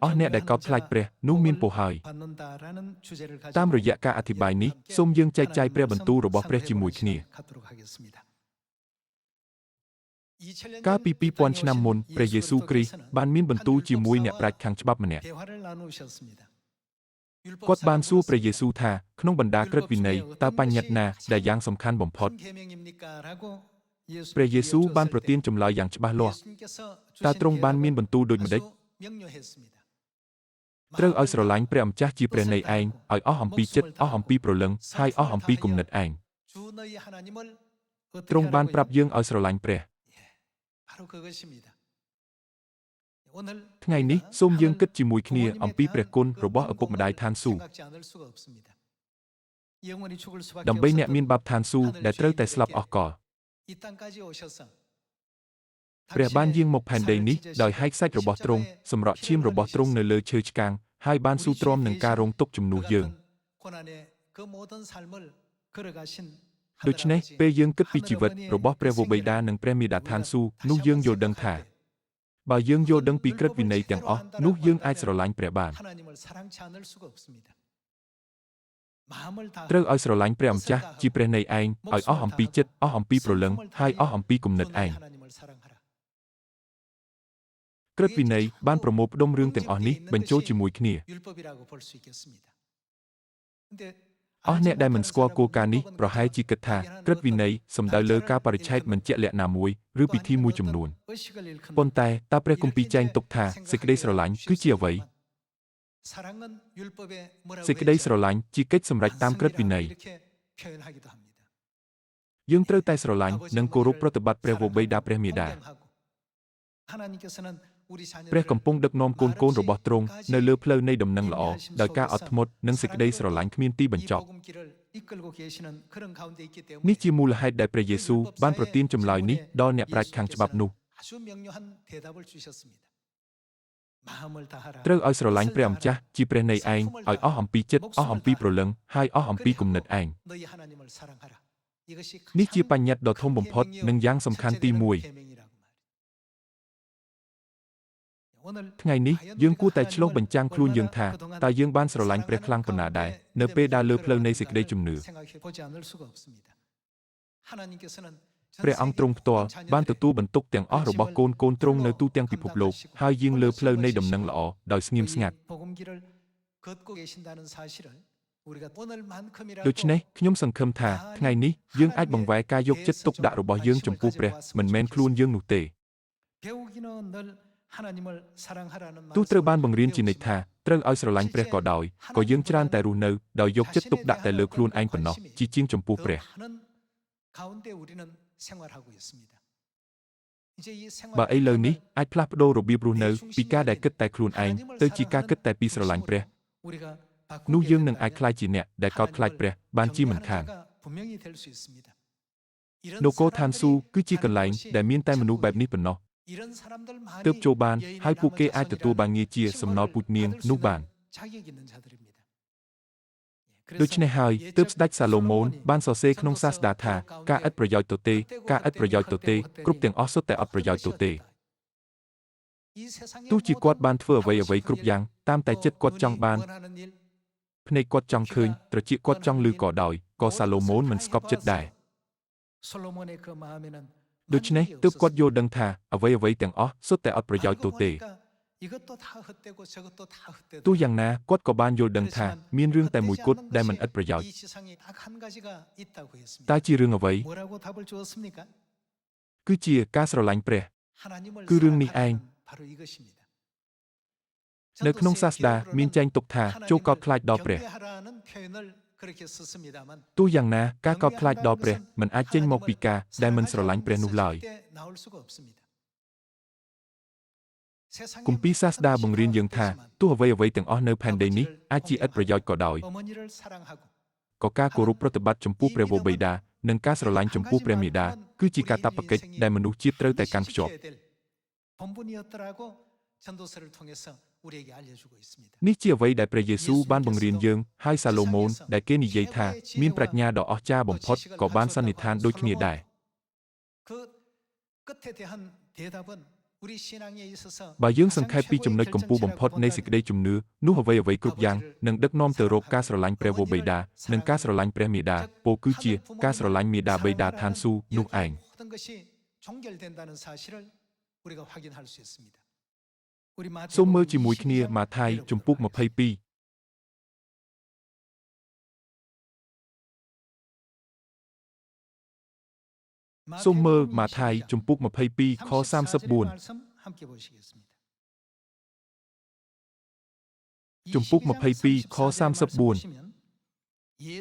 អស់អ្នកដែលកោតខ្លាចព្រះនោះមានពរហើយតាមរយៈការអធិប្បាយនេះសូមយើងចែកចាយព្រះបន្ទូលរបស់ព្រះជាមួយគ្នាកាលពី2000ឆ្នាំមុនព្រះយេស៊ូវគ្រីស្ទបានមានបន្ទូលជាមួយអ្នកប្រាជ្ញខាងច្បាប់ម្នាក់គាត់បានសួរព្រះយេស៊ូវថាក្នុងបណ្ដាក្រឹតវិន័យតើបញ្ញត្តិណាដែលយ៉ាងសំខាន់បំផុតព្រះយេស៊ូវបានប្រទានចម្លើយយ៉ាងច្បាស់លាស់តើទ្រង់បានមានបន្ទូលដូចម្ដេចត្រូវឲ្យស្រឡាញ់ព្រះម្ចាស់ជាព្រះនៃឯងឲ្យអស់អំពីចិត្តអស់អំពីព្រលឹងហើយអស់អំពីគំនិតឯងទ្រង់បានប្រាប់យើងឲ្យស្រឡាញ់ព្រះថ្ងៃនេះសូមយើងគិតជាមួយគ្នាអំពីព្រះគុណរបស់ឪពុកម្ដាយឋានសួគ៌ដើម្បីអ្នកមានបាបឋានសួគ៌ដែលត្រូវតែស្លាប់អស់កលព្រះបានយាងមកផែនដីនេះដោយហែកសាច់របស់ទ្រង់សម្រក់ឈាមរបស់ទ្រង់នៅលើឈើឆ្កាងហើយបានស៊ូទ្រាំនឹងការរងទុក្ខជំនួសយើងដូច្នេះពេលយើងគិតពីជីវិតរបស់ព្រះវរបិតានិងព្រះមាតាឋានសួគ៌នោះយើងយល់ដឹងថាបើយើងយល់ដឹងពីក្រឹតវិន័យទាំងអស់នោះយើងអាចស្រឡាញ់ព្រះបានត្រូវឲ្យស្រឡាញ់ព្រះម្ចាស់ជាព្រះនៃឯងឲ្យអស់អំពីចិត្តអស់អំពីព្រលឹងហើយអស់អំពីគំនិតឯងក្រឹតវិន័យបានប្រមូលផ្ដុំរឿងទាំងអស់នេះបញ្ចូលជាមួយគ្នាអស់អ្នកដែលមិនស្គាល់គោលការណ៍នេះប្រហែលជាគិតថាក្រឹតវិន័យសំដៅលើការបរិច្ឆេទមិនជាក់លាក់ណាមួយឬពិធីមួយចំនួនប៉ុន្តែតើព្រះគម្ពីរចែងទុកថាសេចក្តីស្រឡាញ់គឺជាអ្វីសេចក្តីស្រឡាញ់ជាកិច្ចសម្រេចតាមក្រឹតវិន័យយើងត្រូវតែស្រឡាញ់និងគោរពប្រតិបត្តិព្រះវរបិតាព្រះមាតាព្រះកំពុងដឹកនាំកូនរបស់ទ្រង់នៅលើផ្លូវនៃដំណឹងល្អដោយការអត់ធ្មត់និងសេចក្តីស្រឡាញ់គ្មានទីបញ្ចប់នេះជាមូលហេតុដែលព្រះយេស៊ូវបានប្រទានចម្លើយនេះដល់អ្នកប្រាជ្ញខាងច្បាប់នោះត្រូវឲ្យស្រឡាញ់ព្រះម្ចាស់ជាព្រះនៃឯងឲ្យអស់អំពីចិត្តអស់អំពីព្រលឹងហើយអស់អំពីគំនិតឯងនេះជាបញ្ញត្តិដ៏ធំបំផុតនិងយ៉ាងសំខាន់ទី1ថ្ងៃនេះយើងគួរតែឆ្លុះបញ្ចាំងខ្លួនយើងថាតើយើងបានស្រឡាញ់ព្រះខ្លាំងប៉ុណ្ណាដែរនៅពេលដើរលើផ្លូវនៃសេចក្តីជំនឿព្រះអង្គទ្រង់ផ្ទាល់បានទទួលបន្ទុកទាំងអស់របស់កូនទ្រង់នៅទូទាំងពិភពលោកហើយយាងលើផ្លូវនៃដំណឹងល្អដោយស្ងៀមស្ងាត់ដូច្នេះខ្ញុំសង្ឃឹមថាថ្ងៃនេះយើងអាចបង្វែរការយកចិត្តទុកដាក់របស់យើងចំពោះព្រះមិនមែនខ្លួនយើងនោះទេទោះត្រូវបានបង្រៀនជានិច្ចថាត្រូវឲ្យស្រឡាញ់ព្រះក៏ដោយក៏យើងច្រើនតែរស់នៅដោយយកចិត្តទុកដាក់តែលើខ្លួនឯងប៉ុណ្ណោះជាជាងចំពោះព្រះបើឥឡូវនេះអាចផ្លាស់ប្ដូររបៀបរស់នៅពីការដែលគិតតែខ្លួនឯងទៅជាការគិតតែពីស្រឡាញ់ព្រះនោះយើងនឹងអាចក្លាយជាអ្នកដែលកោតខ្លាចព្រះបានជាមិនខាននគរឋានសួគ៌គឺជាកន្លែងដែលមានតែមនុស្សបែបនេះប៉ុណ្ណោះទើបចូលបានហើយពួកគេអាចទទួលបានងារជាសំណល់ពូជនាងនោះបានដូច្នេះហើយទើបស្ដេចសាឡូមោនបានសរសេរក្នុងសាស្តាថាការឥតប្រយោជន៍ទទេការឥតប្រយោជន៍ទទេគ្រប់ទាំងអស់សុទ្ធតែអត់ប្រយោជន៍ទទេទោះជាគាត់បានធ្វើអ្វីគ្រប់យ៉ាងតាមតែចិត្តគាត់ចង់បានភ្នែកគាត់ចង់ឃើញត្រចៀកគាត់ចង់ឮក៏ដោយក៏សាឡូមោនមិនស្កប់ចិត្តដែរដូច្នេះទើបគាត់យល់ដឹងថាអ្វីទាំងអស់សុទ្ធតែអត់ប្រយោជន៍ទទេទោះយ៉ាងណាគាត់ក៏បានយល់ដឹងថាមានរឿងតែមួយគត់ដែលមិនឥតប្រយោជន៍តើជារឿងអ្វីគឺជាការស្រឡាញ់ព្រះគឺរឿងនេះឯងនៅក្នុងសាស្តាមានចែងទុកថាចូលកោតខ្លាចដល់ព្រះទោះយ៉ាងណាការកោតខ្លាចដល់ព្រះមិនអាចចេញមកពីការដែលមិនស្រឡាញ់ព្រះនោះឡើយគម្ពីរសាស្តាបង្រៀនយើងថាទោះអ្វីទាំងអស់នៅផែនដីនេះអាចជាឥតប្រយោជន៍ក៏ដោយក៏ការគោរពប្រតិបត្តិចំពោះព្រះវរបិតានិងការស្រឡាញ់ចំពោះព្រះមាតាគឺជាកាតព្វកិច្ចដែលមនុស្សជាតិត្រូវតែកាន់ភ្ជាប់នេះជាអ្វីដែលព្រះយេស៊ូវបានបង្រៀនយើងហើយសាឡូមោនដែលគេនិយាយថាមានប្រាជ្ញាដ៏អស្ចារ្យបំផុតក៏បានសន្និដ្ឋានដូចគ្នាដែរ Bà dương sân khai pi chùm nơi cầm pu bầm phốt nay xịt đây chùm nứa, nú hợp vây cục giang, nâng đất nom tờ rộp ca sờ lạnh pre vô bầy đà, nâng ca sờ lạnh pre mì đà, bồ cứ chia, ca sờ lạnh mì đà bầy đà than su, nụ ảnh. Số mơ chỉ mùi khnia mà thai chùm puk mà pay pi. Số mơ mà thai chùm puk mà pay pi khó sam sấp buồn. Chùm puk mà pay pi khó sam sấp buồn.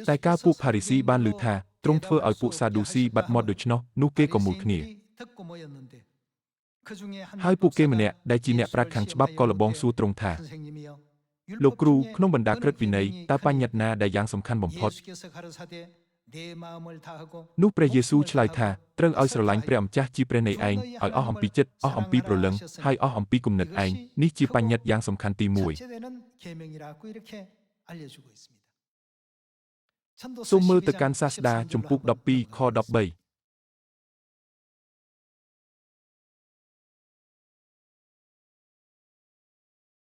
Tại ca puk Parisi ban lử thà, trong thơ ở puk Sadusi bạch mọt được nó, nụ kê có mùi khnia. Hai puk kê mà nẹ, đại chi nẹ prat kháng chbab có là bong su trong thà. Lục cru, không bần đá krết vì này, ta pa nhật na đại giang sầm khăn bầm phốt. Nú pre Giêsu chlai tha, trâng oi sờ lạnh pre âm cha chi pre này anh, oi o hầm pi chết, o hầm pi pro lưng, hai o hầm pi cùng nịch anh, ní chi pa nhật giang sầm khăn ti mùi. Số mơ từ Kansas đa chung puk đọc pi kho đọc bầy.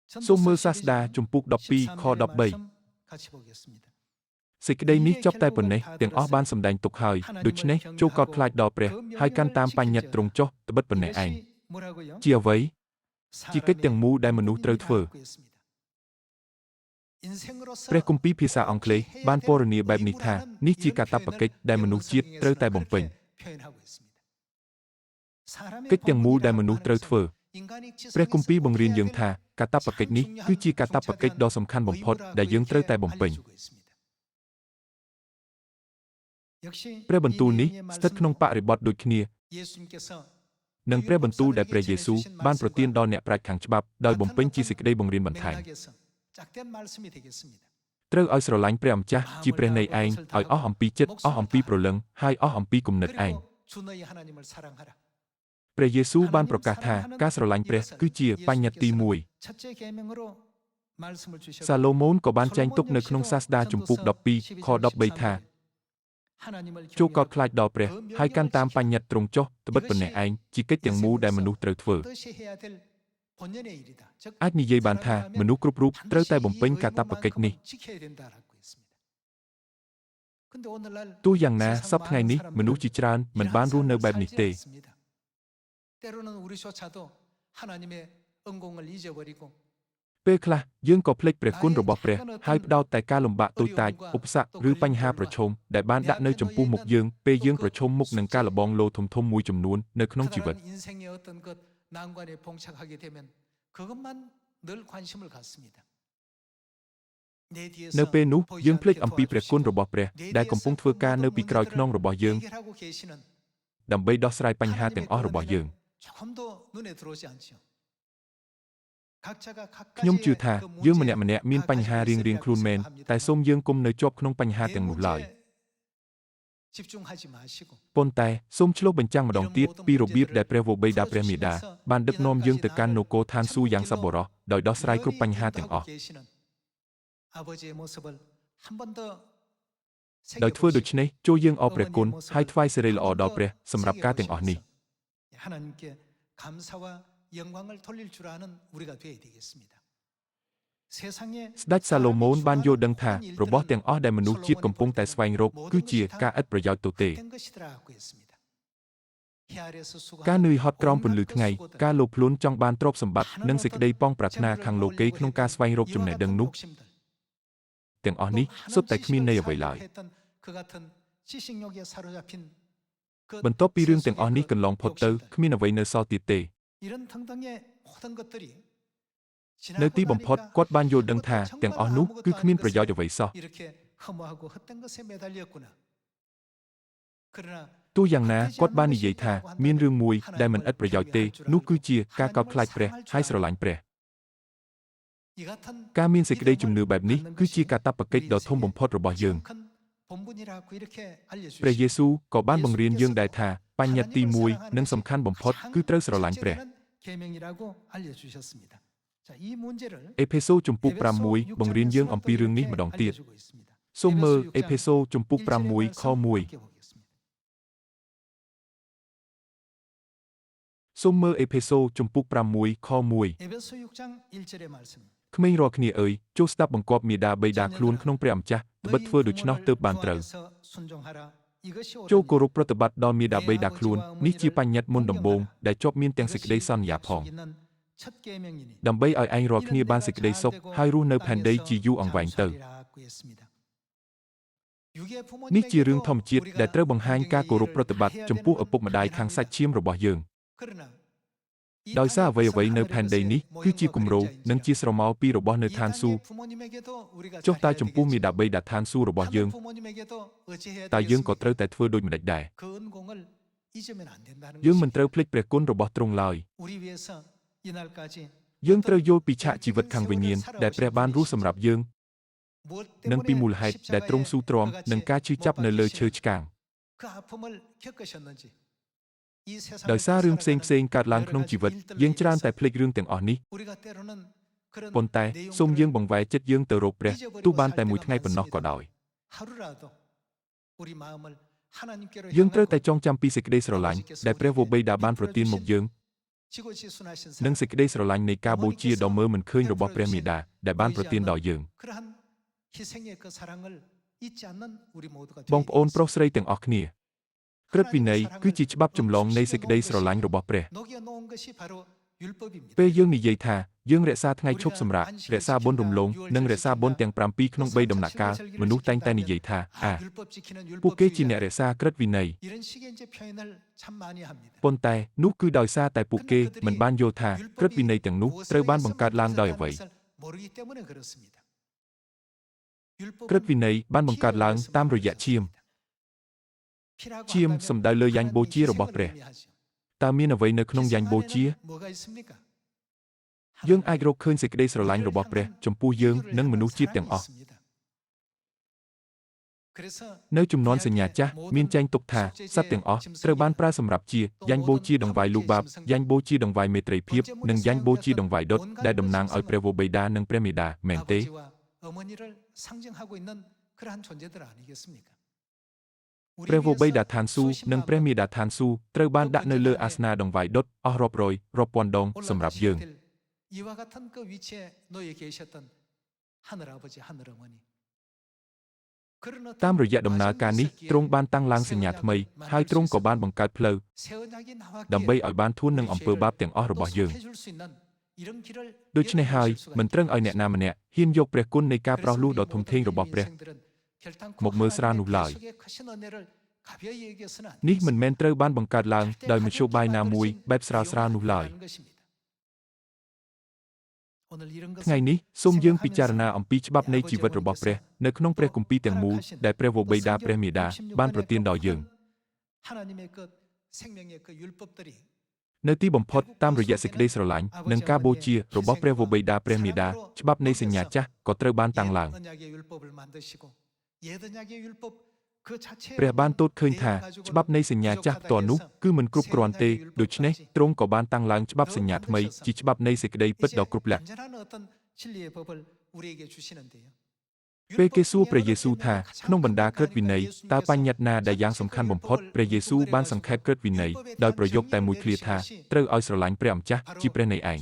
Số mơ Sasda chung puk đọc pi kho đọc bầy. Sĩ cái đây ní chóp tay bần này, tiếng ó ban sầm đành tục hơi, được này, châu cọt khai đỏ pre, hai can tam pa nhật trông chó, tự bất bần này anh. Chia vấy. Chỉ cách tiếng mu đai mà nụ trâu thờ. Pre cung pi pisa oncle, ban porania bẹp nị tha, ní chi cả tập cách đai mà nụ chiết trâu tay bồng bình. Cách tiếng mu đai mà nụ trâu thờ. Pre cung pi bồng riêng dương tha, cả tập cách ní, cứ chi cả tập cách đo sầm khăn bồng phốt, đại dương trâu tay bồng bình. Pre bần tu ní, stet knong pa ribot đôi khnia. Nâng pre bần tu đại pre Giêsu, ban protein đo nẹ prạch kháng chbab, đòi bồng pinh chi xịt đây bồng riêng bần thành. Trâu oi sờ lạnh pre âm cha, chi pre này anh, oi o hầm pi chết, o hầm pi pro lưng, hai o hầm pi cùng nịch anh. Pre Giêsu ban prokatha, ca sờ lạnh pre, cứ chia pa nhật ti mùi. Salomon có ban tranh túc nơi knong Sasda chùm puk đọc pi, kho đọc bầy tha. Châu cọt khai đỏ pre, hai can tam pa nhật trông chó, tự bất bần này anh, chỉ cách tiếng mu đại mà nụ trâu thờ. Át như dây bàn tha, mà nụ crup rup, trâu tay bồng pênh cả tập ở cách ni. Tu yang na, sắp ngày ní, mà nụ chỉ tràn, mình ban ru nơi bẹp nị tê. Pê khla, dương có plek pre kun robot pre, hai đau tại ca lồng bạ tôi tại, úp sạ, rư panh ha pro chôm, đại ban đã nơi chấm pu mục dương, pê dương pro chôm mục nâng ca là bong lô thùng thôm mùi chấm nuôn, nơi không chỉ vật. Nơi pê nú, dương plek âm pi pre kun robot pre, đại cầm pung thưa ca nơi pi kroi knong robot dương. Đầm bay đo srai panh ha tiếng o robot dương. Nhung chưa thà, dương mà nẹ miên panh ha riêng riêng khuôn men, tại xôm dương cung nơi chộp knong panh ha tiếng một lời. Pon tai, xôm chlo bình trang mà đồng tiết, pi rô biếp đại prevo bay đa pre mì đa, ban đất nom dương từ can nô cô than su yang saboro, đòi đo srai krup panh ha tiếng o. Đòi thưa được này, cho dương o pre kun, hai thvai sere là o đo pre, sầm rạp ca tiếng o ni. Sdach Salomon ban vô đăng thà, robot tiếng ó đại mà nụ chiết cầm pung tại xoay rộp, cứ chia ca ítប្រយោជន៍ tổ tê. Ca nơi hot krom pun lư ngày, ca lô plốn trong ban trộp sầm bạch, nâng xịt đây pong pratna khang lô kế knong ca xoay rộp chùm này đăng nút. Tiếng ó ní, xuất tại khmin này ở vậy lại. Bần top pi rương tiếng ó ní cần lòng phật tơ, khmin ở vậy nơi so tiệt tê. Nơi tí bầm phốt, quát ban vô đăng thà, tiếng ó nú, cứ khminប្រយោជន៍ vậy sao? Tu yang na, quát ban như vậy thà, miên rương mùi, đại mình ít ប្រយោជន៍ tê, nú cứ chia, ca cao khai pre, hai sờ lạnh pre. Ca miên xịt đây chùm nửa bẹp ní, cứ chia ca tập cách đỏ thông bầm phốt rồi bỏ dương. Pre Giêsu, có ban bằng riêng dương đại thà, pan nhật ti mùi, nâng sầm khăn bầm phốt, cứ trâu sờ lạnh pre. Epheso chùm puk pram mùi, bằng riêng dương pi rương ní mà đòn tiệt. Xôm mơ, Epheso chùm puk pram mùi, kho mùi. សូមមើលអេភេសូជំពូក6ខ1 에베소 6장 1절의 말씀. ក្មេងរាល់គ្នាអើយចូលស្ដាប់បង្គាប់មាតាបិតាខ្លួនក្នុងព្រះម្ចាស់ត្បិតធ្វើដូច្នោះទើបបានត្រូវ 주 안에서 순종하라. 이것이 ចូល 옳으니 គោរពប្រតិបត្តិដល់មាតាបិតាខ្លួននេះជាបញ្ញត្តិមុនដំបូងដែលជាប់មានទាំងសេចក្តីសន្យាផង 있는 첫 계명이니 ដើម្បីឲ្យឯងរាល់គ្នាបានសេចក្តីសុខហើយរស់នៅផែនដីជាយូរអង្វែងទៅ នេះជារឿងធម្មជាតិដែលត្រូវបង្ហាញការគោរពប្រតិបត្តិចំពោះឪពុកម្ដាយខាងសាច់ឈាមរបស់យើង ដោយសារអ្វីៗនៅផែនដីនេះគឺជាគំរូនិងជាស្រមោលពីរបស់នៅឋានសួគ៌ ចុះតើចំពោះមាតាបិតាឋានសួគ៌របស់យើងតើយើងក៏ត្រូវតែធ្វើដូចម្តេចដែរ យើងមិនត្រូវភ្លេចព្រះគុណរបស់ទ្រង់ឡើយ យើងត្រូវយល់ពីឆាកជីវិតខាងវិញ្ញាណដែលព្រះបានរស់សម្រាប់យើង និងពីមូលហេតុដែលទ្រង់ស៊ូទ្រាំនឹងការឈឺចាប់នៅលើឈើឆ្កាង ដោយសាររឿងផ្សេងៗកើតឡើងក្នុងជីវិតយើងច្រើនតែភ្លេចរឿងទាំងអស់នេះ ប៉ុន្តែសូមយើងបង្វែរចិត្តយើងទៅរកព្រះទោះបានតែមួយថ្ងៃប៉ុណ្ណោះក៏ដោយ យើងត្រូវតែចងចាំពីសេចក្តីស្រឡាញ់ដែលព្រះវរបិតាបានប្រទានមកយើង និងសេចក្តីស្រឡាញ់នៃការបូជាដ៏មើលមិនឃើញរបស់ព្រះមាតាដែលបានប្រទានដល់យើង បងប្អូនប្រុសស្រីទាំងអស់គ្នាក្រឹតវិន័យគឺជាច្បាប់ចម្លងនៃសេចក្តីស្រឡាញ់របស់ព្រះ ពេលយើងនិយាយថាយើងរក្សាថ្ងៃឈប់សម្រាករក្សាបុណ្យរំលងនិងរក្សាបុណ្យទាំង7ក្នុង3ដំណាក់កាលមនុស្សតែងតែនិយាយថាពួកគេជាអ្នករក្សាក្រឹតវិន័យ ប៉ុន្តែនោះគឺដោយសារតែពួកគេមិនបានយល់ថាក្រឹតវិន័យទាំងនោះត្រូវបានបង្កើតឡើងដោយអ្វី ក្រឹតវិន័យបានបង្កើតឡើងតាមរយៈឈាម ឈាមសំដៅលើយ៉ាញ់បូជារបស់ព្រះ តើមានអ្វីនៅក្នុងយ៉ាញ់បូជា យើងអាចរកឃើញសេចក្តីស្រឡាញ់របស់ព្រះចំពោះយើងនិងមនុស្សជាតិទាំងអស់ នៅជំនាន់សញ្ញាចាស់មានចែងទុកថាសត្វទាំងអស់ត្រូវបានប្រើសម្រាប់ជាយ៉ាញ់បូជាដង្វាយលូបាបយ៉ាញ់បូជាដង្វាយមេត្រីភាពនិងយ៉ាញ់បូជាដង្វាយដុតដែលតំណាងឲ្យព្រះវរបិតានិងព្រះមាតាមែនទេ ព្រះវរបិតាឋានសួគ៌និងព្រះមាតាឋានសួគ៌ត្រូវបានដាក់នៅលើអាសនៈដង្វាយដុតអស់រាប់រយរាប់ពាន់ដងសម្រាប់យើង តាមរយៈដំណើរការនេះទ្រង់បានតាំងឡើងសញ្ញាថ្មីហើយទ្រង់ក៏បានបង្កើតផ្លូវដើម្បីឲ្យបានធូននឹងអំពើបាបទាំងអស់របស់យើង ដូច្នេះហើយមិនត្រឹងឲ្យអ្នកណាម្នាក់ហ៊ានយកព្រះគុណនៃការប្រោសលោះដ៏ធំធេងរបស់ព្រះមកមើលស្រាលនោះឡើយ នេះមិនមែនត្រូវបានបង្កើតឡើងដោយមធ្យោបាយណាមួយបែបស្រាលៗនោះឡើយ ថ្ងៃនេះសូមយើងពិចារណាអំពីច្បាប់នៃជីវិតរបស់ព្រះនៅក្នុងព្រះគម្ពីរទាំងមូលដែលព្រះវរបិតាព្រះមាតាបានប្រទានដល់យើង នៅទីបំផុតតាមរយៈសេចក្តីស្រឡាញ់និងការបូជារបស់ព្រះវរបិតាព្រះមាតាច្បាប់នៃសញ្ញាចាស់ក៏ត្រូវបានតាំងឡើង ព្រះបានទតឃើញថាច្បាប់នៃសញ្ញាចាស់ផ្ទាល់នោះគឺមិនគ្រប់គ្រាន់ទេដូច្នេះទ្រង់ក៏បានតាំងឡើងច្បាប់សញ្ញាថ្មីជាច្បាប់នៃសេចក្តីពិតដ៏គ្រប់លក្ខ ពេលគេសួរព្រះយេស៊ូវថាក្នុងបណ្ដាក្រឹតវិន័យតើបញ្ញត្តិណាដែលយ៉ាងសំខាន់បំផុតព្រះយេស៊ូវបានសង្ខេបក្រឹតវិន័យដោយប្រយោគតែមួយឃ្លាថាត្រូវឲ្យស្រឡាញ់ព្រះម្ចាស់ជាព្រះនៃឯង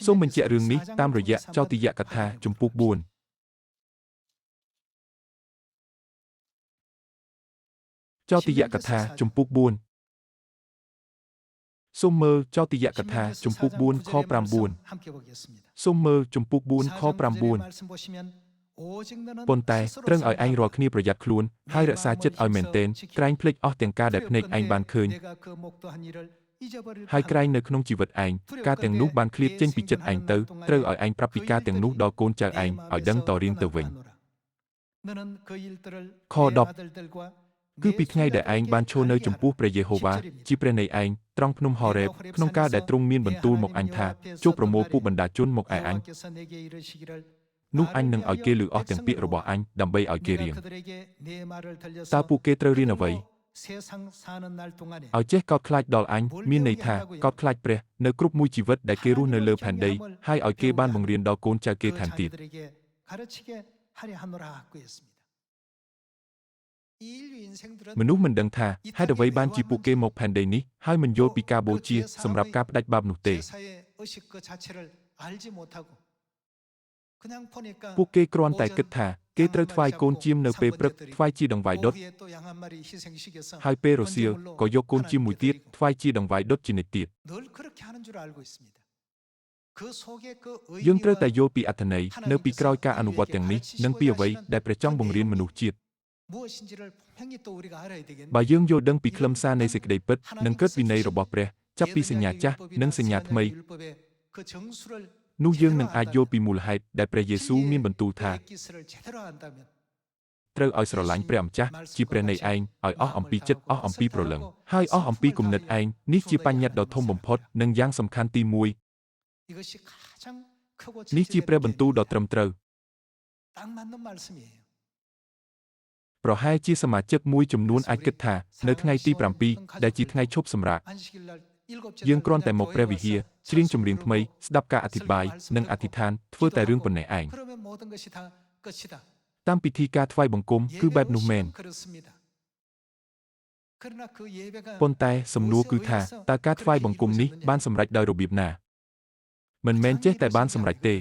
សូមបញ្ជាក់រឿងនេះតាមរយៈចោទយកថាជំពូក4 ចោទយកថាជំពូក4 សូមមើលចោទយកថាជំពូក4ខ 9 សូមមើលជំពូក4ខ 9 ប៉ុន្តែត្រឹងឲ្យឯងរាល់គ្នាប្រយ័ត្នខ្លួនហើយរក្សាចិត្តឲ្យមែនទែនក្រែងភ្លេចអស់ទាំងការដែលភ្នែកឯងបានឃើញ ហើយក្រែងនៅក្នុងជីវិតឯងការទាំងនោះបានឃ្លាតចេញពីចិត្តឯងទៅត្រូវឲ្យឯងប្រាប់ពីការទាំងនោះដល់កូនចៅឯងឲ្យដឹងតរៀងទៅវិញ ខ 10 គឺពីថ្ងៃដែលឯងបានឈរនៅចំពោះព្រះយេហូវ៉ាជាព្រះនៃឯងត្រង់ភ្នំហរ៉េបក្នុងការដែលទ្រង់មានបន្ទូលមកអញថាជួបប្រមូលពួកបណ្ដាជនមកឯអញ នោះអញនឹងឲ្យគេឮអស់ទាំងពាក្យរបស់អញដើម្បីឲ្យគេរៀន តើពួកគេត្រូវរៀនអ្វី ឲ្យចេះកោតខ្លាចដល់អញមានន័យថាកោតខ្លាចព្រះនៅគ្រប់មួយជីវិតដែលគេរស់នៅលើផែនដីហើយឲ្យគេបានបង្រៀនដល់កូនចៅគេថែមទៀត 이 인류 인생들은 មនុស្សមិនដឹងថាហេតុអ្វីបានជាពួកគេមកផែនដីនេះហើយមិនយល់ពីការបូជាសម្រាប់ការផ្ដាច់បាបនោះទេ 제사의 의식 그 자체를 알지 못하고 그냥 보니까 ពួកគេគ្រាន់តែគិតថាគេត្រូវថ្វាយកូនជៀមនៅពេលព្រឹកថ្វាយជាដង្វាយដុត 오후에 또 양 한 마리 희생시켜서 ហើយពេលរសៀលក៏យកកូនជៀមមួយទៀតថ្វាយជាដង្វាយដុតជានិច្ចទៀត 늘 그렇게 하는 줄 알고 있습니다. 그 속에 그 យើងត្រូវតែ 의미와 យល់ពីអត្ថន័យនៅពីក្រោយការអនុវត្តទាំងនេះនិងពីអ្វីដែលព្រះចង់បង្រៀនមនុស្សជាតិ 무엇인지를 분명히 또 우리가 알아야 되겠네. បើយើងយល់ដឹងពីខ្លឹមសារនៃសេចក្តីពិតនិងក្រឹតវិន័យរបស់ព្រះចាប់ពីសញ្ញាចាស់និងសញ្ញាថ្មី 그 정수를 នោះយើងនឹងអាចយល់ពីមូលហេតុដែលព្រះយេស៊ូវមានបន្ទូលថា 기스를 제대로 한다면 ត្រូវឲ្យស្រឡាញ់ព្រះម្ចាស់ជាព្រះនៃឯងឲ្យអស់អំពីចិត្តអស់អំពីព្រលឹងហើយអស់អំពីគំនិតឯងនេះជាបញ្ញត្តិដ៏ធំបំផុតនិងយ៉ាងសំខាន់ទី1 이것이 가장 크고 នេះជាព្រះបន្ទូលដ៏ត្រឹមត្រូវ 딱 맞는 말씀이에요. ប្រហែលជាសមាជិកមួយចំនួនអាចគិតថានៅថ្ងៃទី7ដែលជាថ្ងៃឈប់សម្រាក 안식일 날 일곱째 យើងគ្រាន់តែមកព្រះវិហារច្រៀងចម្រៀងថ្មីស្ដាប់ការអធិប្បាយនិងអធិដ្ឋានធ្វើតែរឿងប៉ុណ្ណេះឯង 그러면 모든 것이 다 끝이다. តាមពិធីការថ្វាយបង្គំគឺបែបនោះមែន 그렇습니다. 그러나 그 예배가 ប៉ុន្តែសំណួរគឺថាតើការថ្វាយបង្គំនេះបានសម្រេចដោយរបៀបណាមិនមែនចេះតែបានសម្រេចទេ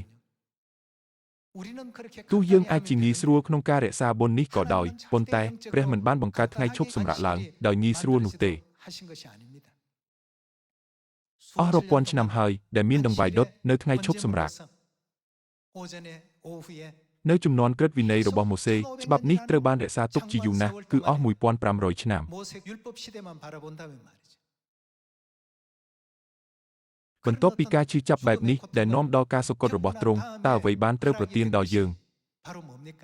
우리는 그렇게 ទោះយើងអាចជាងាយស្រួលក្នុងការរក្សាបុណ្យនេះក៏ដោយប៉ុន្តែព្រះមិនបានបង្កើតថ្ងៃឈប់សម្រាកឡើងដោយងាយស្រួលនោះទេ 하신 것이 아닙니다. អស់រាប់ពាន់ឆ្នាំហើយដែលមានដង្វាយដុតនៅថ្ងៃឈប់សម្រាក 오전에 오후에 នៅជំនាន់ក្រឹតវិន័យរបស់ម៉ូសេច្បាប់នេះត្រូវបានរក្សាទុកជាយូរណាស់គឺអស់ 1500 ឆ្នាំ 모세 율법 시대만 바라본다면 말이죠. បន្ទាប់ពីការឈឺចាប់បែបនេះដែលនាំដល់ការសុគតរបស់ទ្រង់តើអ្វីបានត្រូវប្រទានដល់យើង 바로 뭡니까?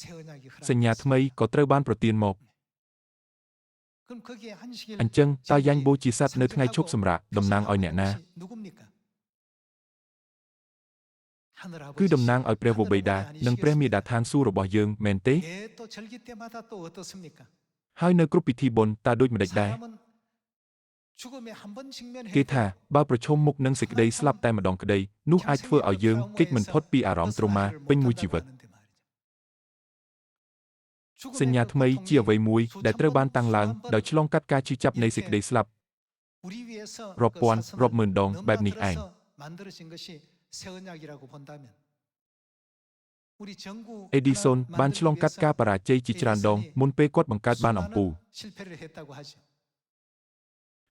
새 언약이 សញ្ញាថ្មីក៏ត្រូវបានប្រទានមក 그럼 거기에 한식일 អញ្ចឹងតើយ៉ាញ់បូជាសត្វនៅថ្ងៃឈប់សម្រាកតំណាងឲ្យអ្នកណា 누굽니까? គឺតំណាងឲ្យព្រះវរបិតានិងព្រះមាតាឋានសួគ៌របស់យើងមែនទេ 또 절기 때마다 또 어떻습니까? ហើយនៅគ្រប់ពិធីបុណ្យតើដូចម្តេចដែរ 사람은 죽음에 한 번 직면해 គេថាបើប្រឈមមុខនឹងសេចក្តីស្លាប់តែម្ដងក្តីនោះអាចធ្វើឲ្យយើងគេចមិនផុតពីអារម្មណ៍ទ្រមាពេញមួយជីវិត សញ្ញាថ្មីជាអ្វីមួយដែលត្រូវបានតាំងឡើងដោយឆ្លងកាត់ការឈឺចាប់នៃសេចក្តីស្លាប់ រាប់ពាន់រាប់ម៉ឺនដងបែបនេះឯង 만들어진 것이 새 언약이라고 본다면 우리 전구 អេឌីសុនបានឆ្លងកាត់ការបរាជ័យជាច្រើនដងមុនពេលគាត់បង្កើតបានអំពូល 실패를 했다고 하죠.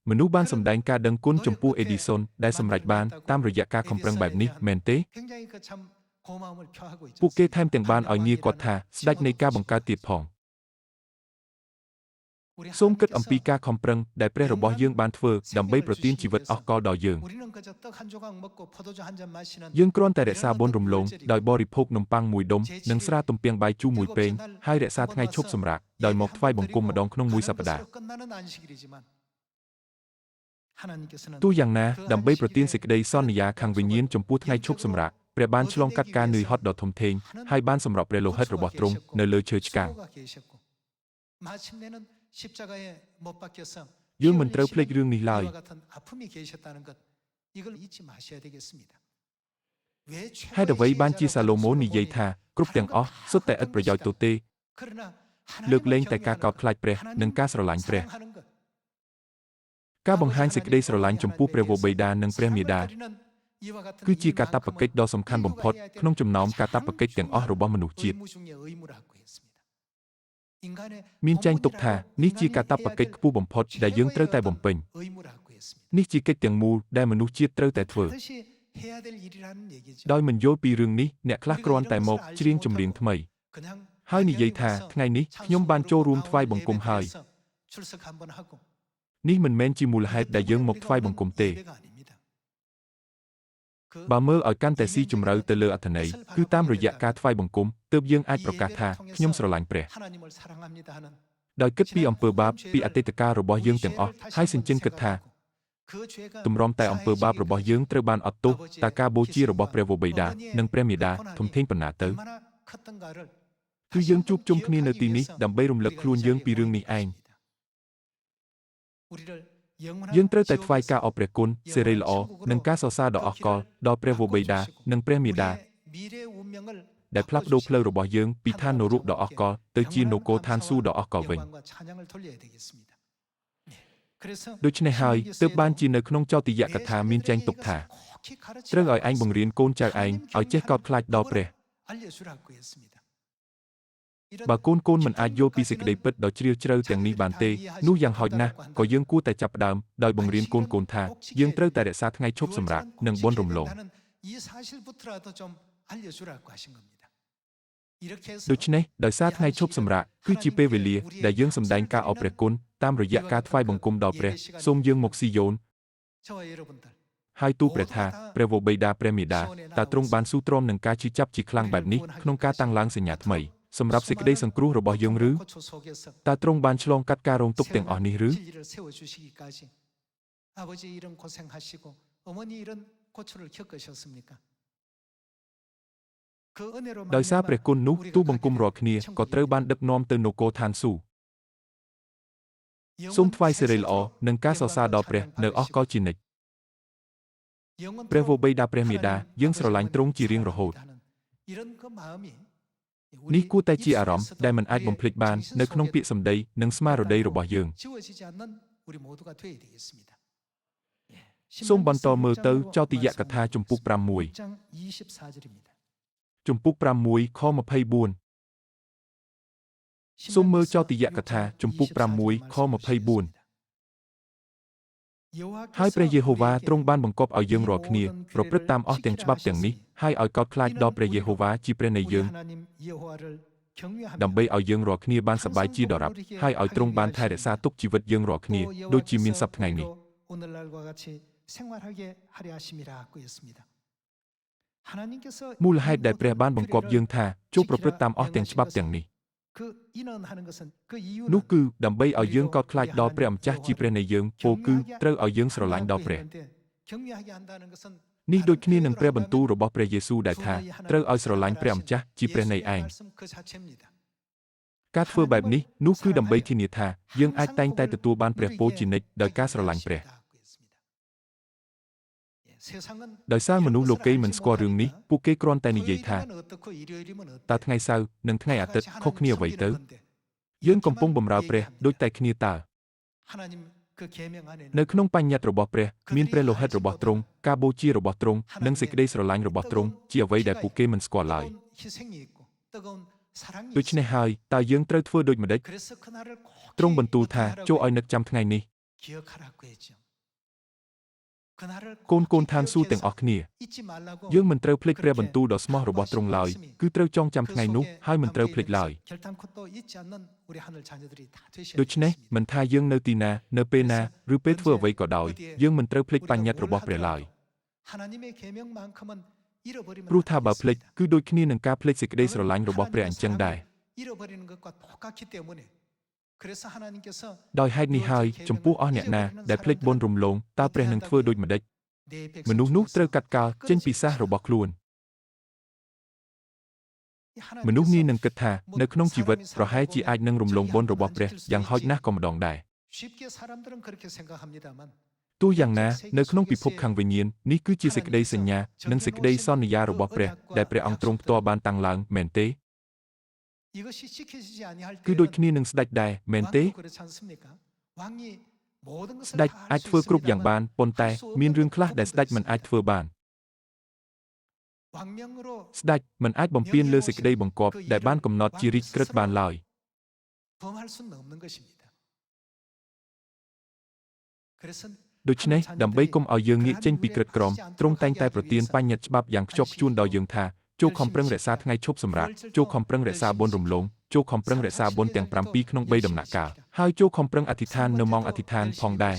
មនុស្សបានសម្ដែងការដឹងគុណចំពោះអេឌីសុនដែលសម្រេចបានតាមរយៈការខំប្រឹងបែបនេះមែនទេ 굉장히 그 참 고마움을 표하고 있죠. ពួកគេថែមទាំងបានឲ្យងារគាត់ថាស្ដេចនៃការបង្កើតទៀតផង សូមគិតអំពីការខំប្រឹងដែលព្រះរបស់យើងបានធ្វើដើម្បីប្រទានជីវិតអស់កលដល់យើង 우리는 그저 떡 한 조각 먹고 포도주 한 잔 마시는 យើងគ្រាន់តែរក្សាបុណ្យរំលងដោយបរិភោគនំប៉័ងមួយដុំនិងស្រាទំពាំងបាយជូរមួយពែងហើយរក្សាថ្ងៃឈប់សម្រាកដោយមកថ្វាយបង្គំម្ដងក្នុងមួយសប្តាហ៍ 끝나는 안식일이지만 하나님께서는 ទោះយ៉ាងណាដើម្បីប្រទានសេចក្តីសន្យាខាងវិញ្ញាណចំពោះថ្ងៃឈប់សម្រាកព្រះបានឆ្លងកាត់ការនឿយហត់ដ៏ធំធេងហើយបានសម្រប់ព្រះលោហិតរបស់ទ្រង់នៅលើឈើឆ្កាង 마침내는 십자가에 못 박혀서 យើងមិនត្រូវភ្លេចរឿងនេះឡើយ 이와 같은 아픔이 계셨다는 것 이걸 잊지 마셔야 되겠습니다. 왜 ហេតុអ្វីបានជាសាឡូមោននិយាយថាគ្រប់ទាំងអស់សុទ្ធតែឥតប្រយោជន៍ទោះទេ 그러나 លើកលែងតែការកោតខ្លាចព្រះនិងការស្រឡាញ់ព្រះ 사랑하는 것. ការបង្ហាញសេចក្តីស្រឡាញ់ចំពោះព្រះវរបិតានិងព្រះមាតា 이와 같은 គឺជាកាតព្វកិច្ចដ៏សំខាន់បំផុតក្នុងចំណោមកាតព្វកិច្ចទាំងអស់របស់មនុស្សជាតិ 의무 중에 의무를 하고 있습니다. 인간의 មានចែងទុកថានេះជាកាតព្វកិច្ចខ្ពស់បំផុតដែលយើងត្រូវតែបំពេញ 의무를 하고 있습니다. នេះជាកិច្ចទាំងមូលដែលមនុស្សជាតិត្រូវតែធ្វើ 반드시 해야 될 일이라는 얘기죠. ដោយមិនយល់ពីរឿងនេះអ្នកខ្លះគ្រាន់តែមកច្រៀងចម្រៀងថ្មី 그냥 ហើយនិយាយថាថ្ងៃនេះខ្ញុំបានចូលរួមថ្វាយបង្គំហើយ 출석 한번 하고 នេះមិនមែនជាមូលហេតុដែលយើងមកថ្វាយបង្គំទេ 예배가 아닙니다. 그 បើមើលឲ្យកាន់តែស៊ីជម្រៅទៅលើអត្ថន័យគឺតាមរយៈការថ្វាយបង្គំទើបយើងអាចប្រកាសថាខ្ញុំស្រឡាញ់ព្រះ 하나님을 사랑합니다 하는 ដោយគិតពីអំពើបាបពីអតីតកាលរបស់យើងទាំងអស់ហើយសញ្ជឹងគិតថា 그 죄가 ទម្រាំតែអំពើបាបរបស់យើងត្រូវបានអត់ទោសតើការបូជារបស់ព្រះវរបិតានិងព្រះមាតាធំធេងប៉ុណ្ណាទៅ 얼마나 컸던가를 គឺយើងជួបជុំគ្នានៅទីនេះដើម្បីរំលឹកខ្លួនយើងពីរឿងនេះឯង 우리를 យើងត្រូវតែថ្វាយការអរព្រះគុណសេរីល្អនិងការសរសើរដ៏អស្ចារ្យដល់ព្រះវរបិតានិងព្រះមាតា 미래 운명을 ដែលផ្លាស់ប្ដូរផ្លូវរបស់យើងពីឋាននរកដ៏អស់កលទៅជានគរឋានសួគ៌ដ៏អស់កលវិញ 영광과 찬양을 돌려야 되겠습니다. 네. 그래서 ដូច្នេះហើយទើបបានជានៅក្នុងចោទយកថាមានចែងទុកថា ត្រូវឲ្យឯងបង្រៀនកូនចៅឯងឲ្យចេះកោតខ្លាចដល់ព្រះ 알려주라고 했습니다. បើកូនមិនអាចយល់ពីសេចក្តីពិតដ៏ជ្រាលជ្រៅទាំងនេះបានទេនោះយ៉ាងហោចណាស់ក៏យើងគួរតែចាប់ផ្ដើមដោយបង្រៀនកូនថាយើងត្រូវតែរក្សាថ្ងៃឈប់សម្រាកនិងបុណ្យរំលង 이 사실부터라도 좀 알려주라고 하신 겁니다. 이렇게 해서 ដូច្នេះដោយសារថ្ងៃឈប់សម្រាកគឺជាពេលវេលាដែលយើងសម្ដែងការអបព្រះគុណតាមរយៈការថ្វាយបង្គំដល់ព្រះសូមយើងមកស៊ីយ៉ូន 저와 여러분들 ហើយទូលព្រះថាព្រះវរបិតាព្រះមេដាតើទ្រង់បានស៊ូទ្រាំនឹងការជឿចាប់ជាខ្លាំងបែបនេះក្នុងការតាំងឡើងសញ្ញាថ្មីសម្រាប់សេចក្តីសង្គ្រោះរបស់យើងឬ 고초 속에서 តើទ្រង់បានឆ្លងកាត់ការរងទុក្ខទាំងអស់នេះឬ 진리를 세워주시기까지 아버지 이런 고생하시고 어머니 이런 고초를 겪으셨습니까? 그 은혜로 ដោយសារព្រះគុណនោះទូលបង្គំរាល់គ្នាក៏ត្រូវបានដឹកនាំទៅនគរឋានសួគ៌សូមថ្វាយសិរីល្អនិងការសរសើរដល់ព្រះនៅអស់កលជានិច្ចព្រះវរបិតាព្រះមេដាយើងស្រឡាញ់ទ្រង់ជារៀងរហូត នេះគួរតែជាអារម្មណ៍ដែលមិនអាចបំភ្លេចបាននៅក្នុងពាក្យសម្ដីនិងស្មារតីរបស់យើង សូមបន្តមើលទៅចោទយកថាជំពូក 6 ជំពូក 6 ខ 24 សូមមើលចោទយកថាជំពូក 6 ខ 24 ហើយព្រះយេហូវ៉ាទ្រង់បានបង្គាប់ឲ្យយើងរាល់គ្នាប្រព្រឹត្តតាមអស់ទាំងច្បាប់ទាំងនេះហើយឲ្យកោតខ្លាចដល់ព្រះយេហូវ៉ាជាព្រះនៃយើងដើម្បីឲ្យយើងរាល់គ្នាបានសប្បាយជាដរាបហើយឲ្យទ្រង់បានថែរក្សាទុកជីវិតយើងរាល់គ្នាដូចជាមានសប្តាហ៍ថ្ងៃនេះ មូលហេតុដែលព្រះបានបង្គាប់យើងថាចូលប្រព្រឹត្តតាមអស់ទាំងច្បាប់ទាំងនេះ នោះគឺដើម្បីឲ្យយើងកោតខ្លាចដល់ព្រះម្ចាស់ជាព្រះនៃយើងពោលគឺត្រូវឲ្យយើងស្រឡាញ់ដល់ព្រះ នេះដូចគ្នានឹងព្រះបន្ទូលរបស់ព្រះយេស៊ូវដែលថាត្រូវឲ្យស្រឡាញ់ព្រះម្ចាស់ជាព្រះនៃឯង ការធ្វើបែបនេះនោះគឺដើម្បីធានាថាយើងអាចតែងតែទទួលបានព្រះពរជានិច្ចដោយការស្រឡាញ់ព្រះ ដោយសារមនុស្សលោកីមិនស្គាល់រឿងនេះពួកគេគ្រាន់តែនិយាយថាតើថ្ងៃសៅរ៍និងថ្ងៃអាទិត្យខុសគ្នាអ្វីទៅយើងកំពុងបម្រើព្រះដូចតែគ្នាតើ នៅក្នុងបញ្ញត្តិរបស់ព្រះមានព្រះលោហិតរបស់ទ្រង់ការបូជារបស់ទ្រង់និងសេចក្តីស្រឡាញ់របស់ទ្រង់ជាអ្វីដែលពួកគេមិនស្គាល់ឡើយ ដូច្នេះហើយតើយើងត្រូវធ្វើដូចម្តេចទ្រង់បន្ទូលថាចូលឲ្យនឹកចាំថ្ងៃនេះ កូនឋានសួគ៌ទាំងអស់គ្នាយើងមិនត្រូវភ្លេចព្រះបន្ទូលដ៏ស្មោះរបស់ទ្រង់ឡើយគឺត្រូវចងចាំថ្ងៃនោះហើយមិនត្រូវភ្លេចឡើយ ដូច្នេះមិនថាយើងនៅទីណានៅពេលណាឬពេលធ្វើអ្វីក៏ដោយយើងមិនត្រូវភ្លេចបញ្ញត្តិរបស់ព្រះឡើយ ព្រោះថាបើភ្លេចគឺដូចគ្នានឹងការភ្លេចសេចក្តីស្រឡាញ់របស់ព្រះអញ្ចឹងដែរ ដោយហេតុនេះហើយចំពោះអស់អ្នកណាដែលភ្លេចបុណ្យរំលងតើព្រះនឹងធ្វើដូចម្តេចមនុស្សនោះត្រូវកាត់កាល់ចេញពីសាសរបស់ខ្លួន មនុស្សនេះនឹងគិតថានៅក្នុងជីវិតប្រហែលជាអាចនឹងរំលងបុណ្យរបស់ព្រះយ៉ាងហោចណាស់ក៏ម្ដងដែរ ទោះយ៉ាងណានៅក្នុងពិភពខាងវិញ្ញាណនេះគឺជាសេចក្តីសញ្ញានិងសេចក្តីសន្យារបស់ព្រះដែលព្រះអង្គទ្រង់ផ្ទាល់បានតាំងឡើងមែនទេ គឺដូចគ្នានឹងស្ដេចដែរមែនទេ ស្ដេចអាចធ្វើគ្រប់យ៉ាងបានប៉ុន្តែមានរឿងខ្លះដែលស្ដេចមិនអាចធ្វើបាន ស្ដេចមិនអាចបំពានលើសេចក្តីបង្គាប់ដែលបានកំណត់ជារាជក្រឹត្យបានឡើយ ដូច្នេះដើម្បីកុំឲ្យយើងងាកចេញពីក្រឹតក្រមទ្រង់តែងតែប្រទានបញ្ញត្តិច្បាប់យ៉ាងខ្ជាប់ខ្ជួនដល់យើងថាចូលខំប្រឹងរក្សាថ្ងៃឈប់សម្រាកចូលខំប្រឹងរក្សាបុណ្យរំលងចូលខំប្រឹងរក្សាបុណ្យទាំង 7 ក្នុង 3 ដំណាក់កាលហើយចូលខំប្រឹងអធិដ្ឋាននៅម៉ោងអធិដ្ឋានផងដែរ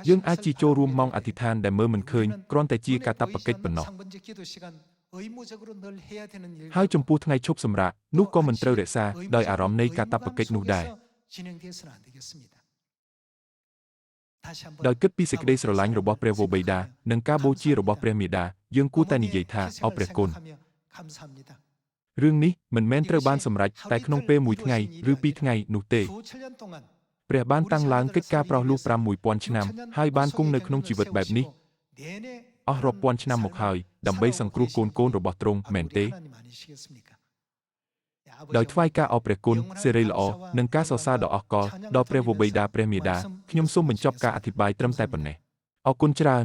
យើងអាចជាចូលរួមម៉ោងអធិដ្ឋានដែលមើលមិនឃើញគ្រាន់តែជាកាតព្វកិច្ចប៉ុណ្ណោះ ហើយចំពោះថ្ងៃឈប់សម្រាកនោះក៏មិនត្រូវរក្សាដោយអារម្មណ៍នៃកាតព្វកិច្ចនោះដែរ ដោយគិតពីសេចក្តីស្រឡាញ់របស់ព្រះវរបិតានិងការបូជារបស់ព្រះមេដាយើងគួរតែនិយាយថាអរព្រះគុណ រឿងនេះមិនមែនត្រូវបានសម្រេចតែក្នុងពេល1ថ្ងៃឬ2ថ្ងៃនោះទេ ព្រះបានតាំងឡើងកិច្ចការប្រោសលោះ 5000 ឆ្នាំហើយបានគង់នៅក្នុងជីវិតបែបនេះ អស់រាប់ពាន់ឆ្នាំមកហើយដើម្បីសង្គ្រោះកូនរបស់ទ្រង់មែនទេ ដោយថ្វាយការអរព្រះគុណសិរីល្អនិងការសរសើរដ៏អស្ចារ្យដល់ព្រះវរបិតាព្រះមាតាខ្ញុំសូមបញ្ចប់ការអធិប្បាយត្រឹមតែប៉ុណ្ណេះអរគុណច្រើន